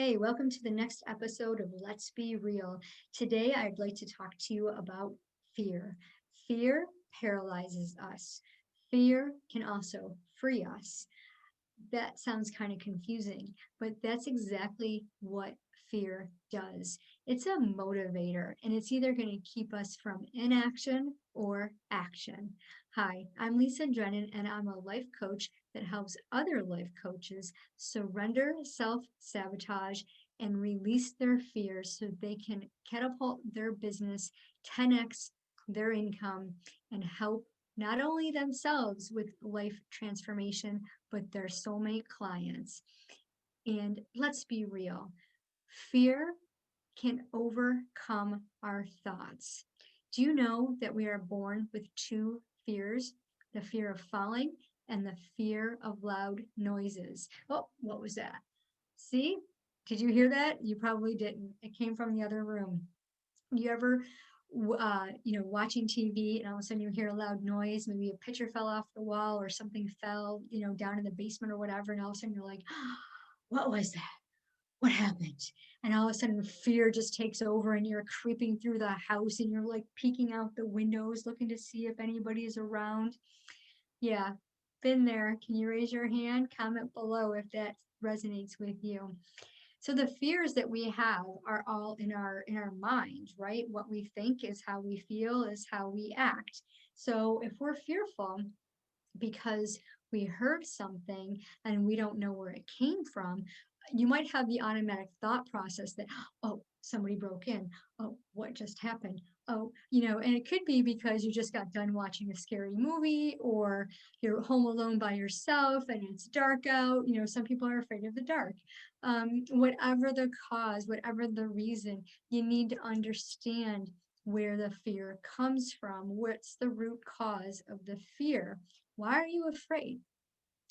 Hey, welcome to the next episode of Let's Be Real. Today, I'd like to talk to you about fear. Fear paralyzes us. Fear can also free us. That sounds kind of confusing, but that's exactly what fear does. It's a motivator, and it's either going to keep us from inaction or action. Hi, I'm Lisa Drennan, and I'm a life coach that helps other life coaches surrender self sabotage and release their fears so they can catapult their business 10x their income and help not only themselves with life transformation, but their soulmate clients. And let's be real, fear can overcome our thoughts. Do you know that we are born with two fears? The fear of falling and the fear of loud noises. Oh, what was that? See? Did you hear that? You probably didn't. It came from the other room. You ever watching TV and all of a sudden you hear a loud noise, maybe a picture fell off the wall or something fell, down in the basement or whatever, and all of a sudden you're like, what was that? What happened? And all of a sudden fear just takes over and you're creeping through the house and you're like peeking out the windows looking to see if anybody is around. Yeah, been there. Can you raise your hand? Comment below if that resonates with you. So the fears that we have are all in our mind, right? What we think is how we feel, is how we act. So if we're fearful because we heard something and we don't know where it came from, you might have the automatic thought process that, oh, somebody broke in. Oh, what just happened? Oh, and it could be because you just got done watching a scary movie or you're home alone by yourself and it's dark out. Some people are afraid of the dark. Whatever the cause, whatever the reason, you need to understand where the fear comes from. What's the root cause of the fear? Why are you afraid?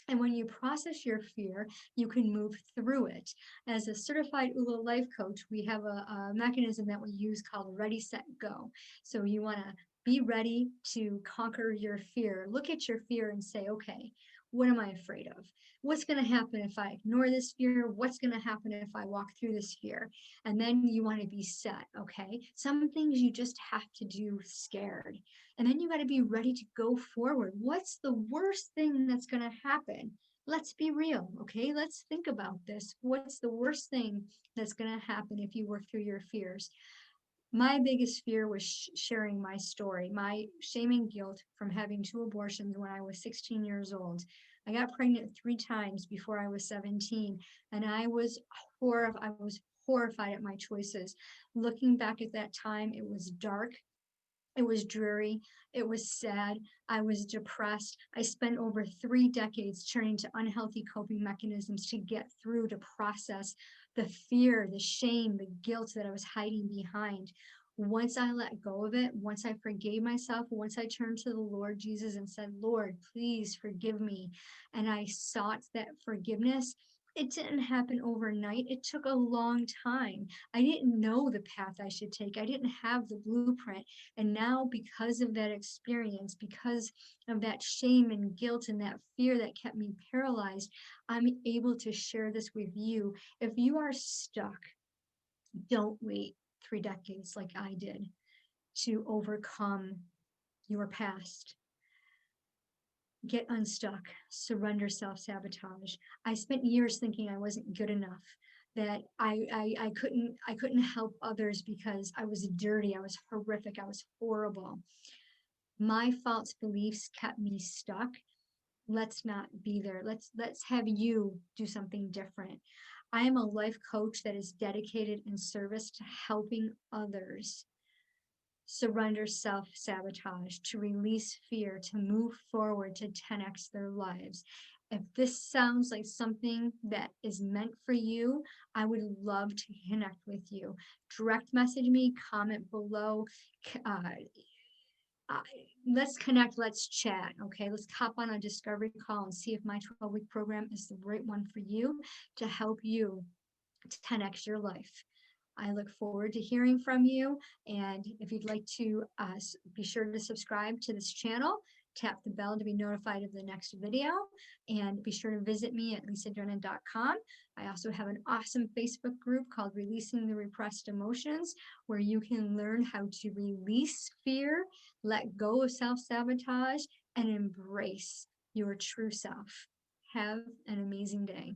And when you process your fear, you can move through it. As a certified ULA life coach, we have a mechanism that we use called Ready, Set, Go. So you want to be ready to conquer your fear. Look at your fear and say, okay, what am I afraid of? What's going to happen if I ignore this fear? What's going to happen if I walk through this fear? And then you want to be set, okay? Some things you just have to do scared. And then you got to be ready to go forward. What's the worst thing that's going to happen? Let's be real, okay? Let's think about this. What's the worst thing that's going to happen if you work through your fears? My biggest fear was sharing my story, my shame and guilt from having two abortions when I was 16 years old. I got pregnant 3 times before I was 17, and I was horrified at my choices. Looking back at that time, it was dark. It was dreary. It was sad. I was depressed. I spent over 3 decades turning to unhealthy coping mechanisms to get through, to process the fear, the shame, the guilt that I was hiding behind. Once I let go of it, once I forgave myself, once I turned to the Lord Jesus and said, Lord, please forgive me, and I sought that forgiveness, it didn't happen overnight. It took a long time. I didn't know the path I should take. I didn't have the blueprint. And now, because of that experience, because of that shame and guilt and that fear that kept me paralyzed, I'm able to share this with you. If you are stuck, don't wait 3 decades like I did to overcome your past. Get unstuck, surrender self-sabotage. I spent years thinking I wasn't good enough, that I couldn't help others because I was dirty, I was horrific, I was horrible. My false beliefs kept me stuck. Let's not be there. Let's have you do something different. I am a life coach that is dedicated in service to helping others surrender self-sabotage, to release fear, to move forward, to 10x their lives. If this sounds like something that is meant for you, I would love to connect with you. Direct message me, comment below. Uh, uh, let's connect, let's chat, okay? Let's hop on a discovery call and see if my 12-week program is the right one for you to help you 10x your life. I look forward to hearing from you. And if you'd like to be sure to subscribe to this channel tap the bell to be notified of the next video, and be sure to visit me at lisadrennan.com. I also have an awesome Facebook group called Releasing the Repressed Emotions, where you can learn how to release fear, let go of self-sabotage, and embrace your true self. Have an amazing day.